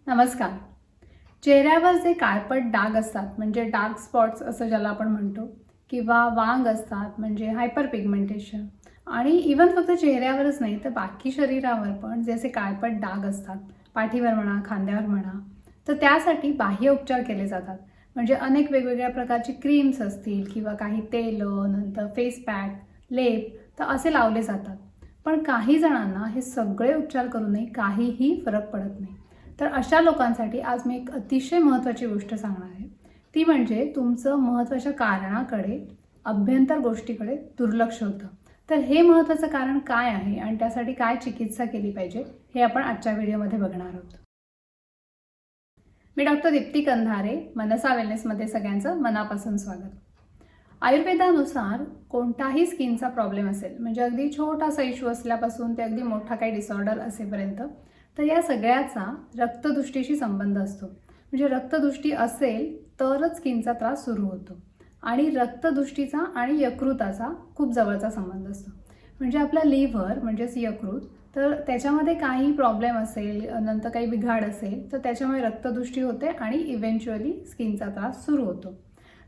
नमस्कार. चेहऱ्यावर जे काळपट डाग असतात म्हणजे डार्क स्पॉट्स असं ज्याला आपण म्हणतो किंवा वांग असतात म्हणजे हायपर पिगमेंटेशन आणि इवन फक्त चेहऱ्यावरच नाही तर बाकी शरीरावर पण जे असे काळपट डाग असतात पाठीवर म्हणा खांद्यावर म्हणा तर त्यासाठी बाह्य उपचार केले जातात. म्हणजे अनेक वेगवेगळ्या प्रकारची क्रीम्स असतील किंवा काही तेल नंतर फेस पॅक लेप तर असे लावले जातात. पण काही जणांना हे सगळे उपचार करूनही काहीही फरक पडत नाही. तर अशा लोकांसाठी आज मी एक अतिशय महत्त्वाची गोष्ट सांगणार आहे. ती म्हणजे तुमचं महत्त्वाच्या कारणाकडे अभ्यंतर गोष्टीकडे दुर्लक्ष होतं. तर हे महत्त्वाचं कारण काय आहे आणि त्यासाठी काय चिकित्सा केली पाहिजे हे आपण आजच्या व्हिडिओमध्ये बघणार आहोत. मी डॉक्टर दीप्ती कंधारे, मनसा वेलनेसमध्ये सगळ्यांचं मनापासून स्वागत. आयुर्वेदानुसार कोणताही स्किनचा प्रॉब्लेम असेल म्हणजे अगदी छोटासा इश्यू असल्यापासून ते अगदी मोठा काही डिसऑर्डर असेपर्यंत तर या सगळ्याचा रक्तदृष्टीशी संबंध असतो. म्हणजे रक्तदृष्टी असेल तरच स्किनचा त्रास सुरू होतो आणि रक्तदृष्टीचा आणि यकृताचा खूप जवळचा संबंध असतो. म्हणजे आपला लिव्हर म्हणजेच यकृत तर त्याच्यामध्ये काही प्रॉब्लेम असेल नंतर काही बिघाड असेल तर त्याच्यामुळे रक्तदृष्टी होते आणि इव्हेंच्युअली स्किनचा त्रास सुरू होतो.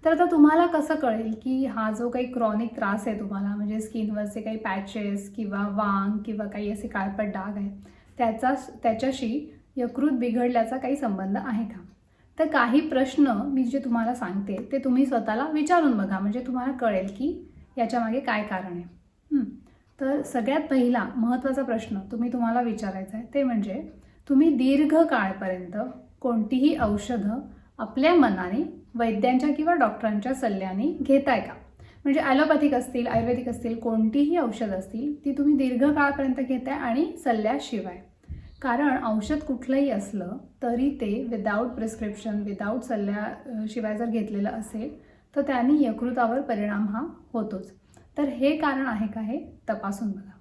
तर आता तुम्हाला कसं कळेल की हा जो काही क्रॉनिक त्रास आहे तुम्हाला म्हणजे स्किनवरचे काही पॅचेस किंवा वांग किंवा काही असे काळपट डाग आहेत त्याच्याशी यकृत बिघडल्याचा काही संबंध आहे का? तर काही प्रश्न मी जे तुम्हाला सांगते ते तुम्ही स्वतःला विचारून बघा म्हणजे तुम्हाला कळेल की याच्यामागे काय कारण आहे. तर सगळ्यात पहिला महत्त्वाचा प्रश्न तुम्हाला विचारायचा आहे ते म्हणजे तुम्ही दीर्घकाळपर्यंत कोणतीही औषधं आपल्या मनाने वैद्यांच्या किंवा डॉक्टरांच्या सल्ल्याने घेताय का? म्हणजे ॲलोपॅथिक असतील आयुर्वेदिक असतील कोणतीही औषध असतील ती तुम्ही दीर्घकाळपर्यंत घेताय आणि सल्ल्याशिवाय. कारण औषध कुठलंही असलं तरी ते विदाऊट प्रिस्क्रिप्शन विदाऊट सल्ल्याशिवाय जर घेतलेलं असेल तर त्याने यकृतावर परिणाम हा होतोच. तर हे कारण आहे का हे तपासून बघा.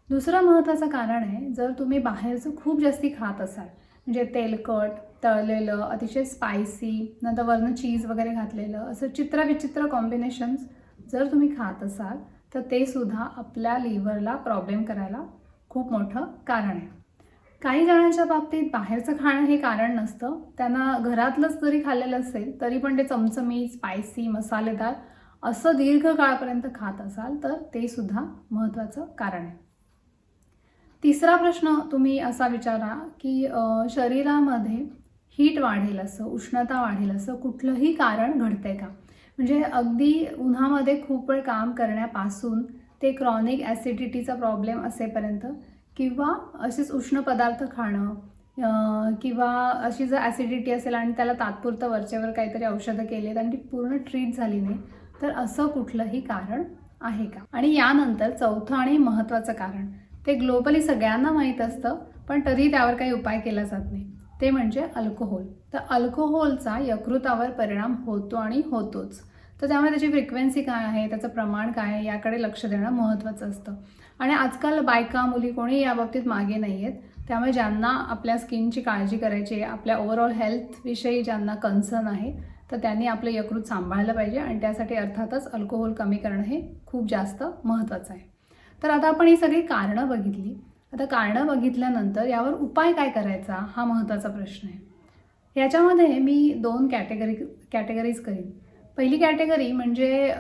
दुसरं महत्त्वाचं कारण आहे जर तुम्ही बाहेरचं खूप जास्ती खात असाल म्हणजे तेलकट तळलेलं अतिशय स्पायसी नंतर वरनं चीज वगैरे घातलेलं असं चित्रविचित्र कॉम्बिनेशन्स जर तुम्ही खात असाल तर ते सुद्धा आपल्या लिव्हरला प्रॉब्लेम करायला खूप मोठं कारण आहे. काही जणांच्या बाबतीत बाहेरचं खाणं हे कारण नसतं, त्यांना घरातलंच जरी खाल्लेलं असेल तरी पण ते चमचमीत स्पायसी मसालेदार असं दीर्घकाळपर्यंत खात असाल तर ते सुद्धा महत्त्वाचं कारण आहे. तिसरा प्रश्न तुम्ही असा विचारा की शरीरामध्ये हीट वाढेल असं उष्णता वाढेल असं कुठलंही कारण घडतंय का? म्हणजे अगदी उन्हामध्ये खूप वेळ काम करण्यापासून ते क्रॉनिक ॲसिडिटीचा प्रॉब्लेम असेपर्यंत किंवा असेच उष्ण पदार्थ खाणं किंवा अशी जर ॲसिडिटी असेल आणि त्याला तात्पुरतं वरच्यावर काहीतरी औषधं केली आणि ती पूर्ण ट्रीट झाली नाही तर असं कुठलंही कारण आहे का? आणि यानंतर चौथं आणि महत्त्वाचं कारण ते ग्लोबली सगळ्यांना माहीत असतं पण तरी त्यावर काही उपाय केला जात नाही ते म्हणजे अल्कोहोल. तर अल्कोहोलचा यकृतावर परिणाम होतो आणि होतोच. तर त्यामुळे त्याची फ्रिक्वेन्सी काय आहे त्याचं प्रमाण काय आहे याकडे लक्ष देणं महत्त्वाचं असतं. आणि आजकाल बायका मुली कोणी याबाबतीत मागे नाही आहेत. त्यामुळे ज्यांना आपल्या स्किनची काळजी करायची आहे आपल्या ओव्हरऑल हेल्थविषयी ज्यांना कन्सर्न आहे तर त्यांनी आपलं यकृत सांभाळलं पाहिजे आणि त्यासाठी अर्थातच अल्कोहोल कमी करणं हे खूप जास्त महत्त्वाचं आहे. तर आता आपण ही सगळी कारणं बघितली. आता कारणं बघितल्यानंतर यावर उपाय काय करायचा हा महत्त्वाचा प्रश्न आहे. याच्यामध्ये मी 2 कॅटेगरीज करीन. पहिली कॅटेगरी म्हणजे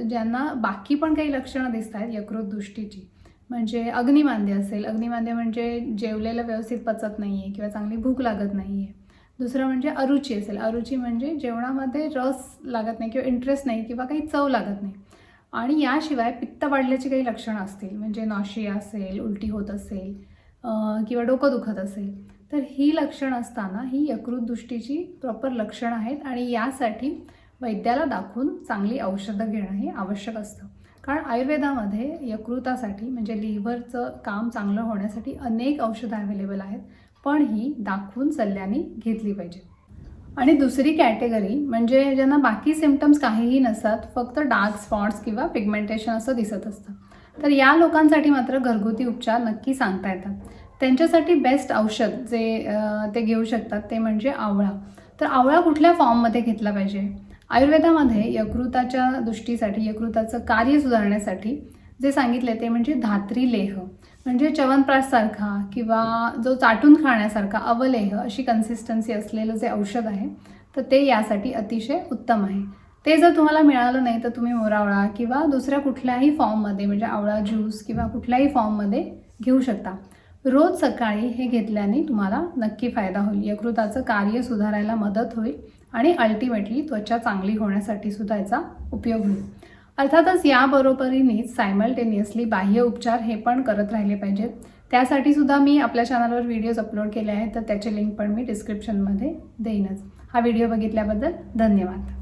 ज्यांना बाकी पण काही लक्षणं दिसत आहेत यकृत दृष्टीची म्हणजे अग्निमांद्य असेल. अग्निमांद्य म्हणजे जेवलेलं व्यवस्थित पचत नाही आहे किंवा चांगली भूक लागत नाही आहे. दुसरं म्हणजे अरुची असेल. अरुची म्हणजे जेवणामध्ये रस लागत नाही किंवा इंटरेस्ट नाही किंवा काही चव लागत नाही. आणि याशिवाय पित्त वाढल्याची काही लक्षणं असतील म्हणजे नॉशिया असेल उलटी होत असेल किंवा डोकं दुखत असेल तर ही लक्षणं असताना ही यकृत दृष्टीची प्रॉपर लक्षणं आहेत आणि यासाठी वैद्याला दाखवून चांगली औषधं घेणं हे आवश्यक असतं. कारण आयुर्वेदामध्ये यकृतासाठी म्हणजे लिव्हरचं काम चांगलं होण्यासाठी अनेक औषधं अवेलेबल आहेत पण ही दाखवून सल्ल्याने घेतली पाहिजे. आणि दुसरी कॅटेगरी म्हणजे ज्यांना बाकी सिम्पटम्स काहीही नसतात फक्त डार्क स्पॉट्स किंवा पिगमेंटेशन असं दिसत असतं तर या लोकांसाठी मात्र घरगुती उपचार नक्की सांगता येतात. त्यांच्यासाठी बेस्ट औषध जे ते घेऊ शकतात ते म्हणजे आवळा. तर आवळा कुठल्या फॉर्ममध्ये घेतला पाहिजे? आयुर्वेदामध्ये यकृताच्या दृष्टीसाठी यकृताचं कार्य सुधारण्यासाठी जे सांगितले ते म्हणजे धात्री लेह. म्हणजे च्यवनप्राशसारखा किंवा जो चाटून खाण्यासारखा अवलेह अशी कन्सिस्टन्सी असलेलं जे औषध आहे तर ते यासाठी अतिशय उत्तम आहे. ते जर तुम्हाला मिळालं नाही तर तुम्ही मोरावळा किंवा दुसऱ्या कुठल्याही फॉर्ममध्ये म्हणजे आवळा ज्यूस किंवा कुठल्याही फॉर्ममध्ये घेऊ शकता. रोज सकाळी हे घेतल्याने तुम्हाला नक्की फायदा होईल. यकृताचं कार्य सुधारायला मदत होईल आणि अल्टिमेटली त्वचा चांगली होण्यासाठी सुद्धा याचा उपयोग होईल. अर्थातच याबरोबरीनेच सायमल्टेनियसली बाह्य उपचार हे पण करत राहिले पाहिजेत. त्यासाठी सुद्धा मी आपल्या चॅनलवर व्हिडिओज अपलोड केले आहेत, तर त्याचे लिंक पण मी डिस्क्रिप्शनमध्ये देईनच. हा व्हिडिओ बघितल्याबद्दल धन्यवाद.